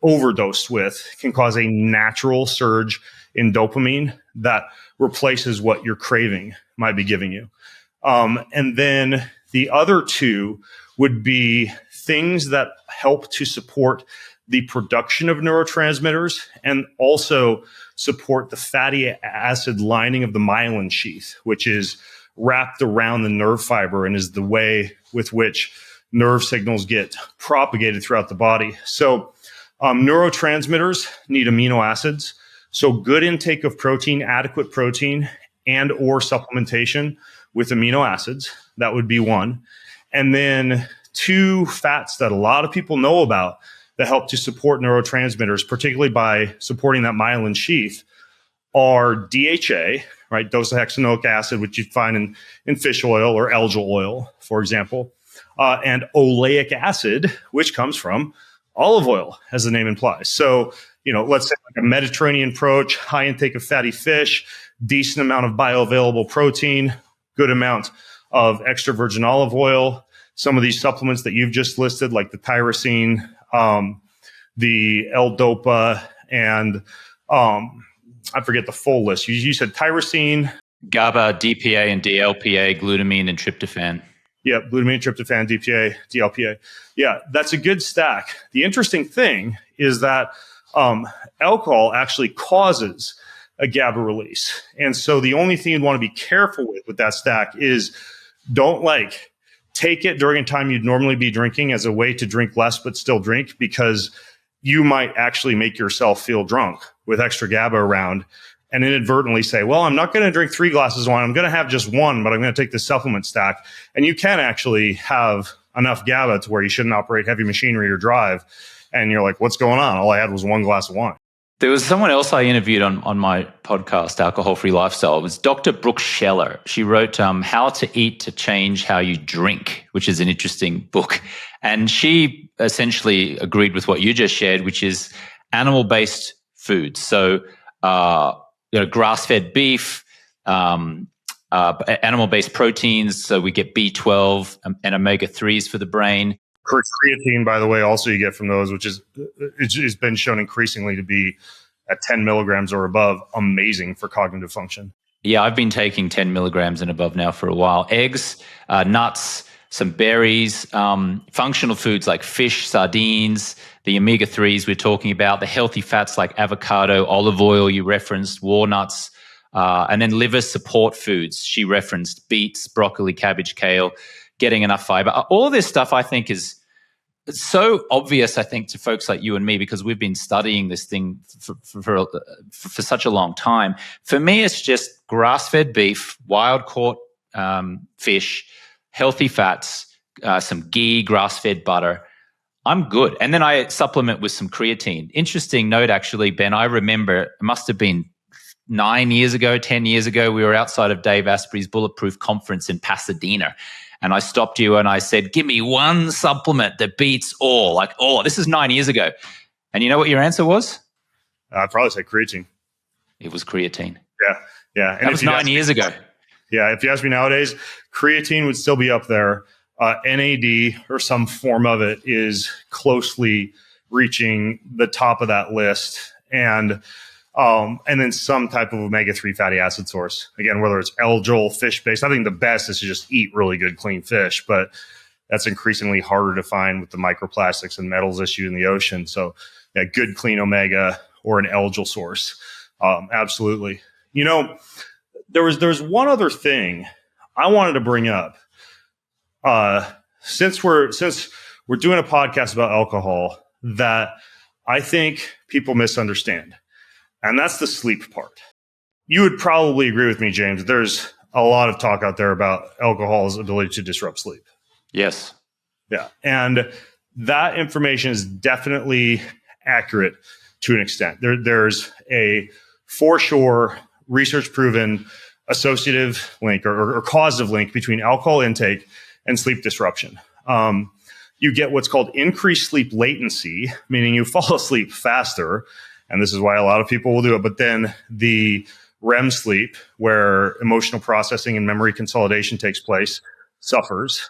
overdosed with, can cause a natural surge in dopamine that replaces what your craving might be giving you. And then the other two would be things that help to support the production of neurotransmitters and also support the fatty acid lining of the myelin sheath, which is wrapped around the nerve fiber and is the way with which nerve signals get propagated throughout the body. So neurotransmitters need amino acids. So good intake of protein, adequate protein, and or supplementation with amino acids. That would be one. And then 2 fats that a lot of people know about that help to support neurotransmitters, particularly by supporting that myelin sheath, are DHA, right? Docosahexaenoic acid, which you'd find in fish oil or algal oil, for example, and oleic acid, which comes from olive oil, as the name implies. So, let's say like a Mediterranean approach, high intake of fatty fish, decent amount of bioavailable protein, good amount of extra virgin olive oil. Some of these supplements that you've just listed, like the tyrosine, the L-Dopa, and I forget the full list. You said tyrosine, GABA, DPA, and DLPA, glutamine, and tryptophan. Yeah, glutamine, tryptophan, DPA, DLPA. Yeah, that's a good stack. The interesting thing is that alcohol actually causes a GABA release. And so the only thing you'd want to be careful with that stack is don't take it during a time you'd normally be drinking as a way to drink less but still drink, because you might actually make yourself feel drunk with extra GABA around and inadvertently say, well, I'm not going to drink 3 glasses of wine. I'm going to have just one, but I'm going to take this supplement stack. And you can actually have enough GABA to where you shouldn't operate heavy machinery or drive. And you're like, what's going on? All I had was 1 glass of wine. There was someone else I interviewed on my podcast, Alcohol-Free Lifestyle. It was Dr. Brooke Scheller. She wrote How to Eat to Change How You Drink, which is an interesting book. And she essentially agreed with what you just shared, which is animal-based foods. So, grass-fed beef, animal-based proteins. So we get B12 and omega-3s for the brain. Creatine, by the way, also you get from those, which is it's been shown increasingly to be at 10 milligrams or above, amazing for cognitive function. Yeah, I've been taking 10 milligrams and above now for a while. Eggs, nuts, some berries, functional foods like fish, sardines, the omega-3s we're talking about, the healthy fats like avocado, olive oil you referenced, walnuts, and then liver support foods. She referenced beets, broccoli, cabbage, kale, getting enough fiber. All this stuff I think is so obvious, I think, to folks like you and me, because we've been studying this thing for such a long time. For me, it's just grass-fed beef, wild-caught fish, healthy fats, some ghee, grass-fed butter. I'm good. And then I supplement with some creatine. Interesting note, actually, Ben, I remember it must have been 10 years ago, we were outside of Dave Asprey's Bulletproof Conference in Pasadena. And I stopped you and I said, give me one supplement that beats all. This is 9 years ago. And you know what your answer was? I'd probably say creatine. It was creatine. Yeah. And that was 9 years ago. Yeah. If you ask me nowadays, creatine would still be up there. NAD or some form of it is closely reaching the top of that list. And then some type of omega-3 fatty acid source. Again, whether it's algal, fish-based. I think the best is to just eat really good, clean fish, but that's increasingly harder to find with the microplastics and metals issue in the ocean. So, yeah, good, clean omega or an algal source. Absolutely. There was one other thing I wanted to bring up. Since we're doing a podcast about alcohol that I think people misunderstand. And that's the sleep part. You would probably agree with me, James. There's a lot of talk out there about alcohol's ability to disrupt sleep. Yes. Yeah. And that information is definitely accurate to an extent. There's a for sure research proven associative link or causative link between alcohol intake and sleep disruption. You get what's called increased sleep latency, meaning you fall asleep faster. And this is why a lot of people will do it. But then the REM sleep, where emotional processing and memory consolidation takes place, suffers.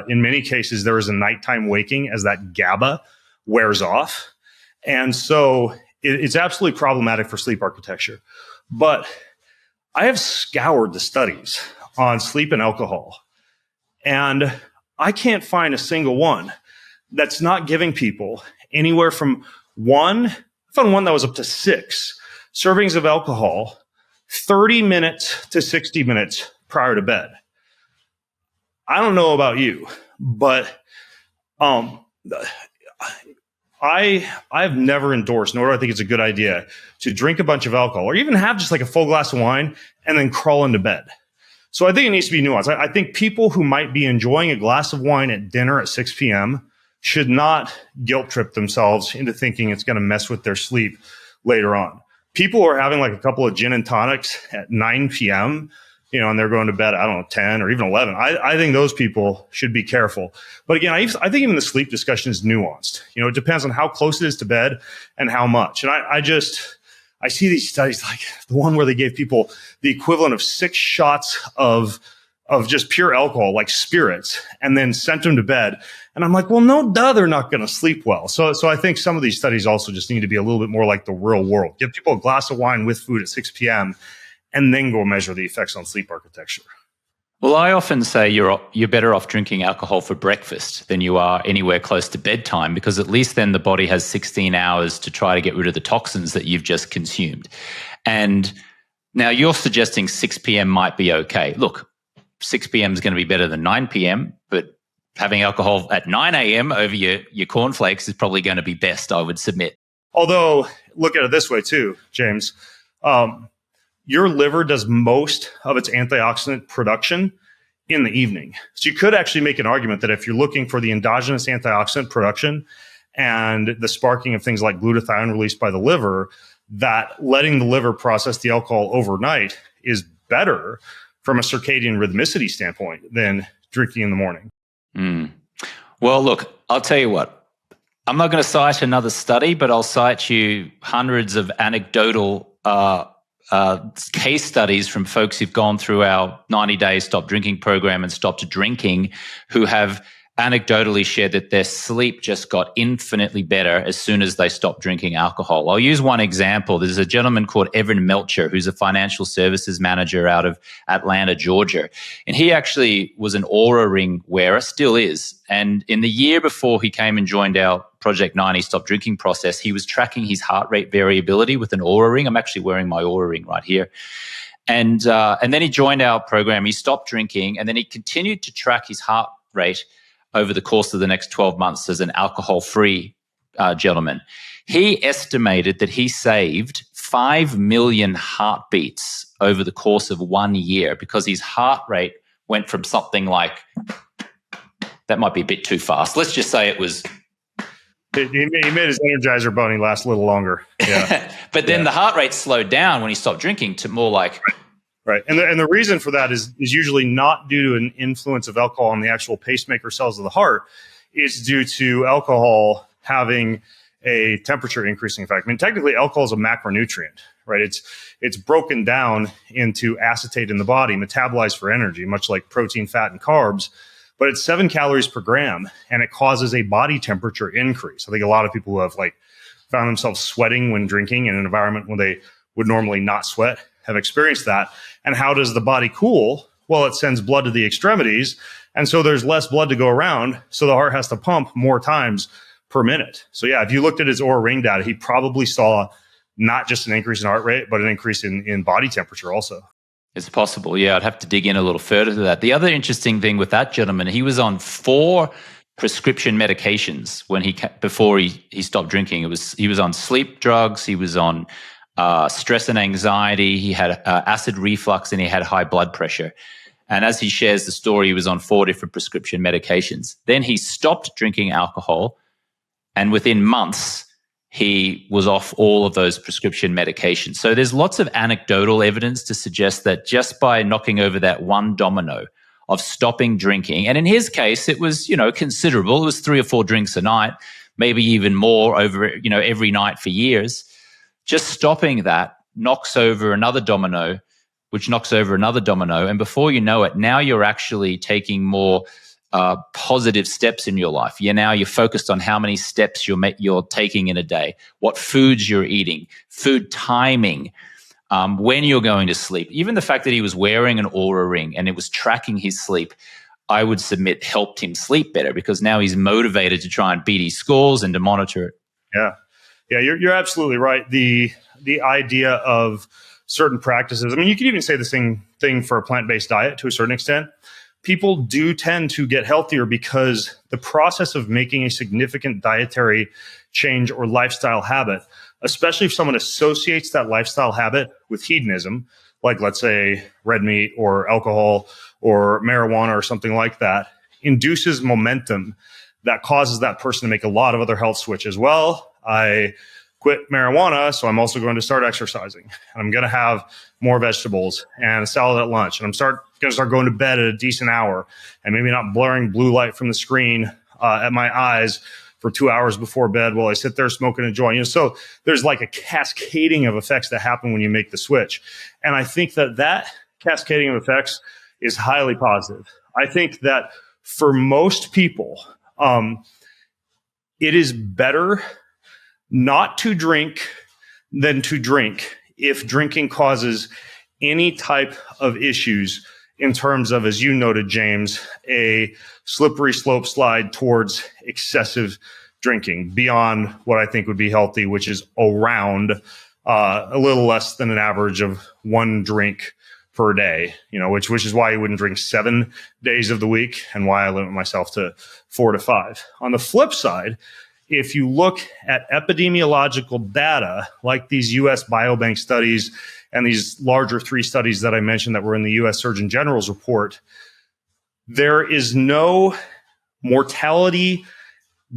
In many cases, there is a nighttime waking as that GABA wears off. And so it's absolutely problematic for sleep architecture. But I have scoured the studies on sleep and alcohol, and I can't find a single one that's not giving people anywhere from I found one that was up to 6 servings of alcohol, 30 minutes to 60 minutes prior to bed. I don't know about you, but I've never endorsed, nor do I think it's a good idea to drink a bunch of alcohol or even have just like a full glass of wine and then crawl into bed. So I think it needs to be nuanced. I think people who might be enjoying a glass of wine at dinner at 6 p.m. should not guilt trip themselves into thinking it's going to mess with their sleep later on. People who are having like a couple of gin and tonics at 9 p.m., and they're going to bed, 10 or even 11. I think those people should be careful. But again, I think even the sleep discussion is nuanced. It depends on how close it is to bed and how much. And I see these studies like the one where they gave people the equivalent of 6 shots of just pure alcohol, like spirits, and then sent them to bed. And I'm like, well, no, they're not going to sleep well. So I think some of these studies also just need to be a little bit more like the real world. Give people a glass of wine with food at 6 p.m. and then go measure the effects on sleep architecture. Well, I often say you're better off drinking alcohol for breakfast than you are anywhere close to bedtime, because at least then the body has 16 hours to try to get rid of the toxins that you've just consumed. And now you're suggesting 6 p.m. might be okay. Look, 6 p.m. is going to be better than 9 p.m., but having alcohol at 9 a.m. over your cornflakes is probably going to be best, I would submit. Although, look at it this way too, James. your liver does most of its antioxidant production in the evening. So you could actually make an argument that if you're looking for the endogenous antioxidant production and the sparking of things like glutathione released by the liver, that letting the liver process the alcohol overnight is better from a circadian rhythmicity standpoint than drinking in the morning. Well, look, I'll tell you what. I'm not going to cite another study, but I'll cite you hundreds of anecdotal case studies from folks who've gone through our 90-day stop drinking program and stopped drinking, who have anecdotally shared that their sleep just got infinitely better as soon as they stopped drinking alcohol. I'll use one example. There's a gentleman called Evan Melcher, who's a financial services manager out of Atlanta, Georgia. And he actually was an Oura ring wearer, still is. And in the year before he came and joined our Project 90 stop drinking process, he was tracking his heart rate variability with an Oura ring. I'm actually wearing my Oura ring right here. And then he joined our program. He stopped drinking, and then he continued to track his heart rate over the course of the next 12 months as an alcohol-free gentleman. He estimated that he saved 5 million heartbeats over the course of 1 year because his heart rate went from something like, that might be a bit too fast. Let's just say it was... He made his Energizer bunny last a little longer. Yeah. But then the heart rate slowed down when he stopped drinking to more like... Right. And the reason for that is usually not due to an influence of alcohol on the actual pacemaker cells of the heart. It's due to alcohol having a temperature increasing effect. I mean, technically, alcohol is a macronutrient, right? It's broken down into acetate in the body, metabolized for energy, much like protein, fat, and carbs. But it's 7 calories per gram, and it causes a body temperature increase. I think a lot of people who have found themselves sweating when drinking in an environment when they would normally not sweat have experienced that. And how does the body cool? Well, it sends blood to the extremities. And so there's less blood to go around. So the heart has to pump more times per minute. So yeah, if you looked at his Oura ring data, he probably saw not just an increase in heart rate, but an increase in body temperature also. It's possible. Yeah, I'd have to dig in a little further to that. The other interesting thing with that gentleman, he was on 4 prescription medications before he stopped drinking. He was on sleep drugs. He was on stress and anxiety, he had acid reflux, and he had high blood pressure. And as he shares the story, he was on 4 different prescription medications. Then he stopped drinking alcohol, and within months, he was off all of those prescription medications. So there's lots of anecdotal evidence to suggest that just by knocking over that one domino of stopping drinking, and in his case, it was, considerable. It was 3 or 4 drinks a night, maybe even more over, every night for years. Just stopping that knocks over another domino, which knocks over another domino. And before you know it, now you're actually taking more positive steps in your life. You're focused on how many steps you're taking in a day, what foods you're eating, food timing, when you're going to sleep. Even the fact that he was wearing an Oura ring and it was tracking his sleep, I would submit helped him sleep better because now he's motivated to try and beat his scores and to monitor it. Yeah. Yeah, you're absolutely right. The idea of certain practices, I mean, you could even say the same thing for a plant-based diet to a certain extent. People do tend to get healthier because the process of making a significant dietary change or lifestyle habit, especially if someone associates that lifestyle habit with hedonism, like let's say red meat or alcohol or marijuana or something like that, induces momentum that causes that person to make a lot of other health switches. Well, I quit marijuana, so I'm also going to start exercising. And I'm going to have more vegetables and a salad at lunch. And I'm going to start going to bed at a decent hour and maybe not blurring blue light from the screen at my eyes for 2 hours before bed while I sit there smoking a joint. So there's like a cascading of effects that happen when you make the switch. And I think that cascading of effects is highly positive. I think that for most people, it is better not to drink than to drink if drinking causes any type of issues in terms of, as you noted, James, a slippery slope slide towards excessive drinking beyond what I think would be healthy, which is around a little less than an average of 1 drink per day, which is why you wouldn't drink 7 days of the week and why I limit myself to 4 to 5. On the flip side, if you look at epidemiological data like these US biobank studies and these larger 3 studies that I mentioned that were in the U.S. Surgeon General's report, there is no mortality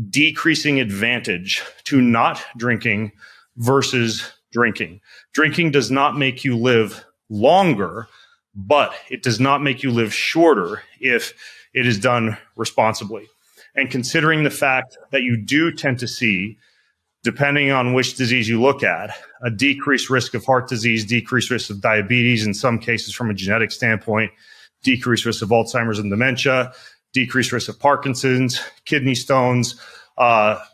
decreasing advantage to not drinking versus drinking. Drinking does not make you live longer, but it does not make you live shorter if it is done responsibly. And considering the fact that you do tend to see, depending on which disease you look at, a decreased risk of heart disease, decreased risk of diabetes, in some cases from a genetic standpoint, decreased risk of Alzheimer's and dementia, decreased risk of Parkinson's, kidney stones,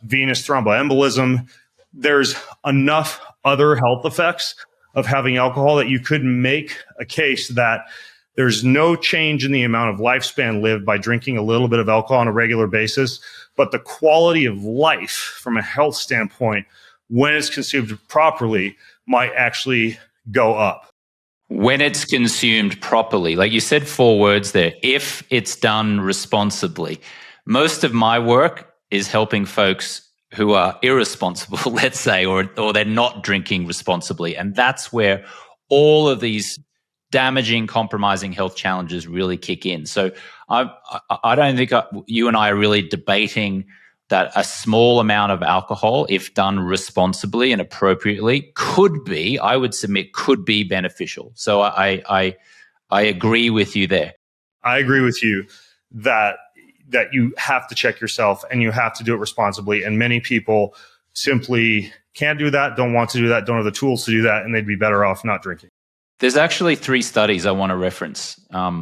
venous thromboembolism. There's enough other health effects of having alcohol that you could make a case that there's no change in the amount of lifespan lived by drinking a little bit of alcohol on a regular basis, but the quality of life from a health standpoint, when it's consumed properly, might actually go up. When it's consumed properly, like you said 4 words there, if it's done responsibly. Most of my work is helping folks who are irresponsible, let's say, or they're not drinking responsibly. And that's where all of these damaging, compromising health challenges really kick in. So I don't think you and I are really debating that a small amount of alcohol, if done responsibly and appropriately, I would submit, could be beneficial. So I agree with you there. I agree with you that you have to check yourself and you have to do it responsibly. And many people simply can't do that, don't want to do that, don't have the tools to do that, and they'd be better off not drinking. There's actually 3 studies I want to reference,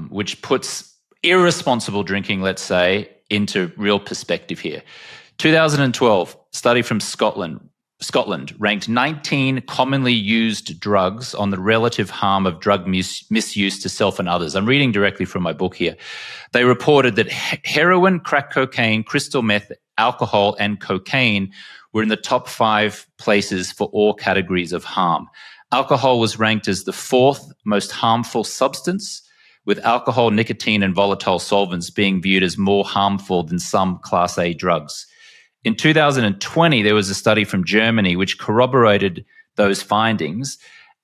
which puts irresponsible drinking, let's say, into real perspective here. 2012, study from Scotland ranked 19 commonly used drugs on the relative harm of drug misuse to self and others. I'm reading directly from my book here. They reported that heroin, crack cocaine, crystal meth, alcohol, and cocaine were in the top 5 places for all categories of harm. Alcohol was ranked as the 4th most harmful substance, with alcohol, nicotine, and volatile solvents being viewed as more harmful than some Class A drugs. In 2020, there was a study from Germany which corroborated those findings.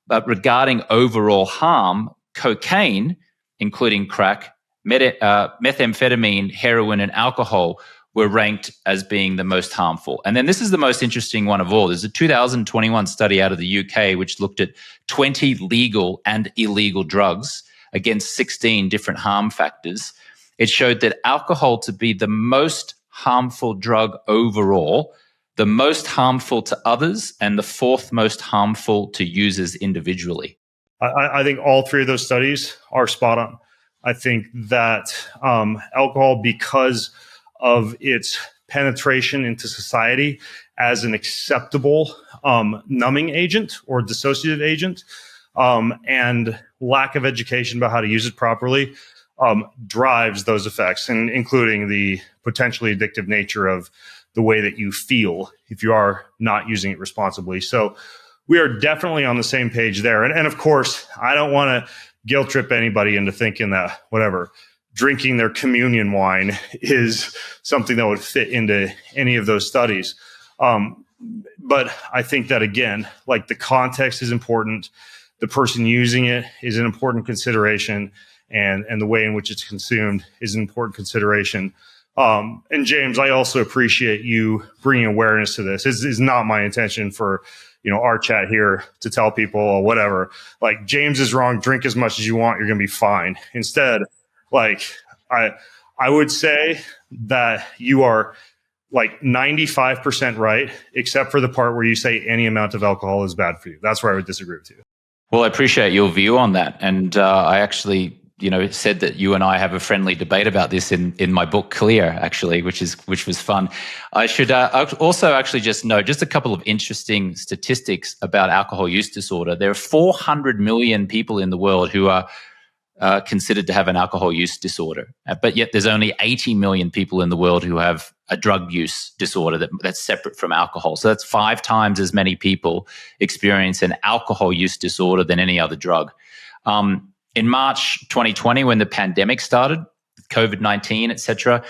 But regarding overall harm, cocaine, including crack, methamphetamine, heroin, and alcohol were ranked as being the most harmful. And then this is the most interesting one of all. There's a 2021 study out of the UK which looked at 20 legal and illegal drugs against 16 different harm factors. It showed that alcohol to be the most harmful drug overall, the most harmful to others, and the 4th most harmful to users individually. I think all 3 of those studies are spot on. I think that alcohol, because of its penetration into society as an acceptable numbing agent or dissociative agent, and lack of education about how to use it properly, drives those effects, and including the potentially addictive nature of the way that you feel if you are not using it responsibly. So we are definitely on the same page there. And of course, I don't want to guilt trip anybody into thinking that drinking their communion wine is something that would fit into any of those studies. But I think that, again, like, the context is important. The person using it is an important consideration, and the way in which it's consumed is an important consideration. And James, I also appreciate you bringing awareness to this. This is not my intention for our chat here to tell people, or whatever, like, James is wrong, drink as much as you want, you're going to be fine. Instead, like, I would say that you are like 95% right, except for the part where you say any amount of alcohol is bad for you. That's where I would disagree with you. Well, I appreciate your view on that. And I actually, said that you and I have a friendly debate about this in my book, Clear, actually, which was fun. I should also actually just note just a couple of interesting statistics about alcohol use disorder. There are 400 million people in the world who are considered to have an alcohol use disorder, but yet there's only 80 million people in the world who have a drug use disorder that's separate from alcohol. So that's 5 times as many people experience an alcohol use disorder than any other drug. In March 2020, when the pandemic started, COVID-19, et cetera,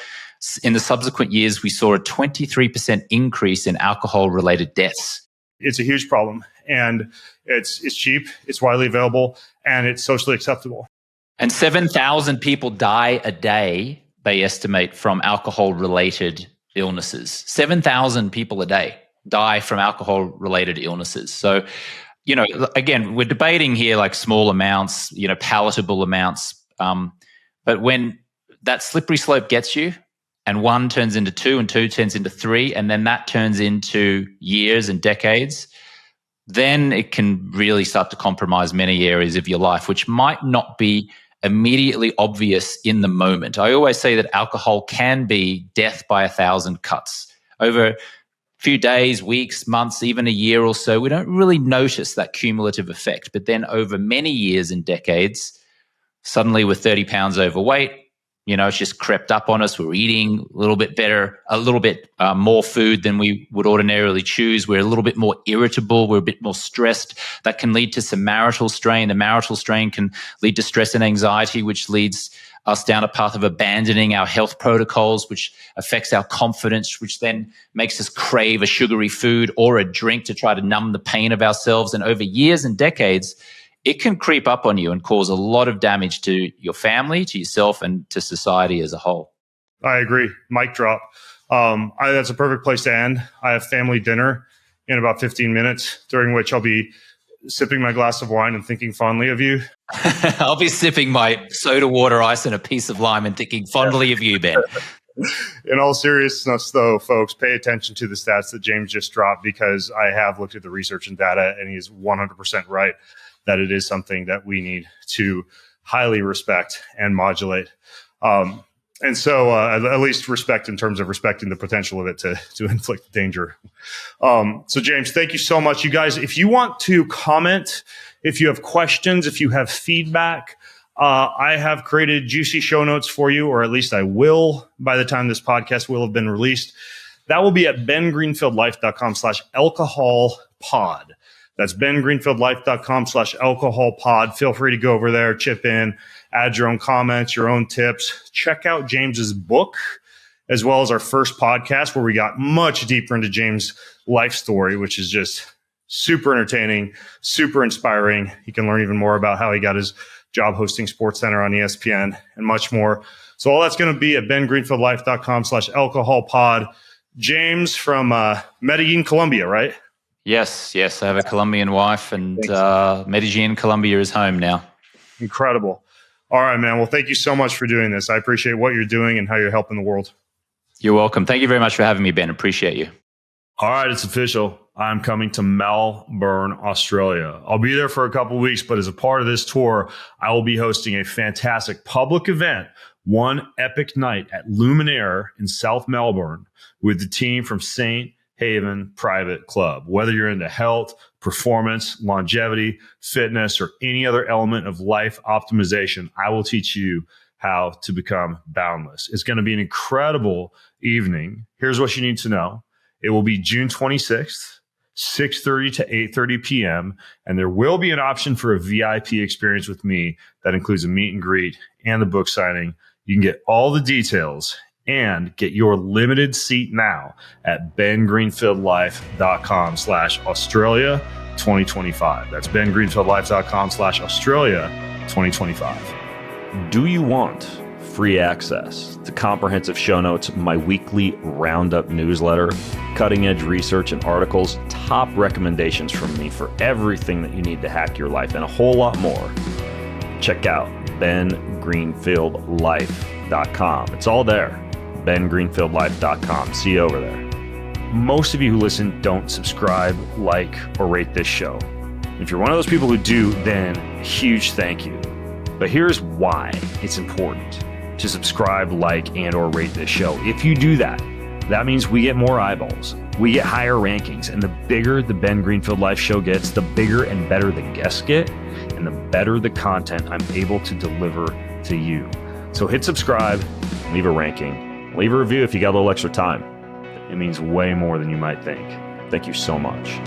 in the subsequent years, we saw a 23% increase in alcohol-related deaths. It's a huge problem. and it's cheap, it's widely available, and it's socially acceptable. And 7,000 people die a day, they estimate, from alcohol-related illnesses. 7,000 people a day die from alcohol-related illnesses. So, again, we're debating here like small amounts, palatable amounts. But when that slippery slope gets you, and 1 turns into 2 and 2 turns into 3, and then that turns into years and decades, then it can really start to compromise many areas of your life, which might not be immediately obvious in the moment. I always say that alcohol can be death by 1,000 cuts. Over a few days, weeks, months, even a year or so, we don't really notice that cumulative effect. But then over many years and decades, suddenly we're 30 pounds overweight, it's just crept up on us. We're eating a little bit better, a little bit more food than we would ordinarily choose. We're a little bit more irritable. We're a bit more stressed. That can lead to some marital strain. The marital strain can lead to stress and anxiety, which leads us down a path of abandoning our health protocols, which affects our confidence, which then makes us crave a sugary food or a drink to try to numb the pain of ourselves. And over years and decades, it can creep up on you and cause a lot of damage to your family, to yourself, and to society as a whole. I agree. Mic drop. That's a perfect place to end. I have family dinner in about 15 minutes, during which I'll be sipping my glass of wine and thinking fondly of you. I'll be sipping my soda water ice and a piece of lime and thinking fondly of you, Ben. In all seriousness, though, folks, pay attention to the stats that James just dropped, because I have looked at the research and data, and he is 100% right that it is something that we need to highly respect and modulate. And so at least respect in terms of respecting the potential of it to inflict danger. So James, thank you so much. You guys, if you want to comment, if you have questions, if you have feedback, I have created juicy show notes for you, or at least I will by the time this podcast will have been released. That will be at bengreenfieldlife.com/alcoholpod. That's bengreenfieldlife.com/alcoholpod. Feel free to go over there, chip in, add your own comments, your own tips. Check out James's book, as well as our first podcast, where we got much deeper into James' life story, which is just super entertaining, super inspiring. You can learn even more about how he got his job hosting SportsCenter on ESPN and much more. So all that's going to be at bengreenfieldlife.com/alcoholpod. James from Medellin, Colombia, right? Yes. I have a Colombian wife, and Medellin, Colombia is home now. Incredible. All right, man. Well, thank you so much for doing this. I appreciate what you're doing and how you're helping the world. You're welcome. Thank you very much for having me, Ben. Appreciate you. All right, it's official. I'm coming to Melbourne, Australia. I'll be there for a couple of weeks, but as a part of this tour, I will be hosting a fantastic public event, one epic night at Luminaire in South Melbourne, with the team from St. Haven Private Club. Whether you're into health, performance, longevity, fitness, or any other element of life optimization, I will teach you how to become boundless. It's going to be an incredible evening. Here's what you need to know. It will be June 26th, 6:30 to 8:30 p.m., and there will be an option for a VIP experience with me that includes a meet and greet and the book signing. You can get all the details and get your limited seat now at bengreenfieldlife.com/Australia 2025. That's bengreenfieldlife.com/Australia 2025. Do you want free access to comprehensive show notes, my weekly roundup newsletter, cutting edge research and articles, top recommendations from me for everything that you need to hack your life, and a whole lot more? Check out bengreenfieldlife.com. It's all there. bengreenfieldlife.com. See you over there. Most of you who listen don't subscribe, like, or rate this show. If you're one of those people who do, then a huge thank you. But here's why it's important to subscribe, like, and or rate this show. If you do that, that means we get more eyeballs, we get higher rankings, and the bigger the Ben Greenfield Life show gets, the bigger and better the guests get, and the better the content I'm able to deliver to you. So hit subscribe, leave a ranking, leave a review if you got a little extra time. It means way more than you might think. Thank you so much.